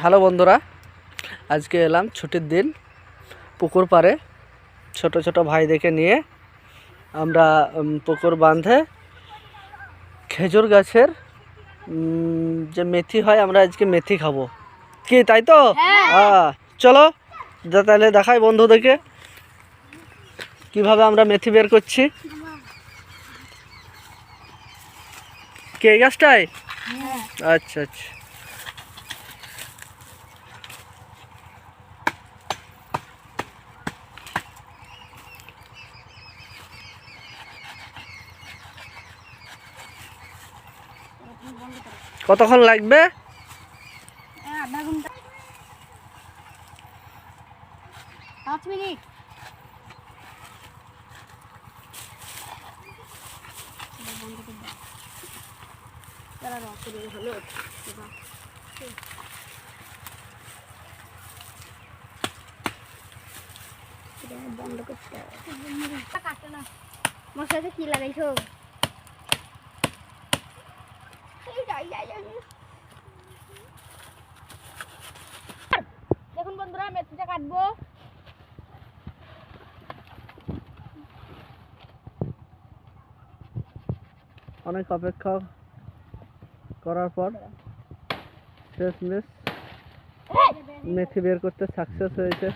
Hello বন্ধুরা, আজকে এলাম ছুটির দিন পুকুর পাড়ে ছোট ছোট ভাইদেরকে নিয়ে আমরা পুকুর বাঁধে খেজুর গাছের যে মেথি হয় আমরা আজকে মেথি খাবো। কি তাই তো? চলো তাহলে দেখাই বন্ধুদেরকে কিভাবে আমরা মেথি বের করছি। কে গাছটায়? আচ্ছা আচ্ছা, কতক্ষণ লাগবে? আধা ঘন্টা, 5 মিনিট। বন্ধ করতে কাটে না। মশলাতে কি লাগাইছো? দেখুন বন্ধুরা, মেথিটা কাটবো। অনেক অপেক্ষা করার পর শেষমেশ মেথি বের করতে সাকসেস হয়েছে।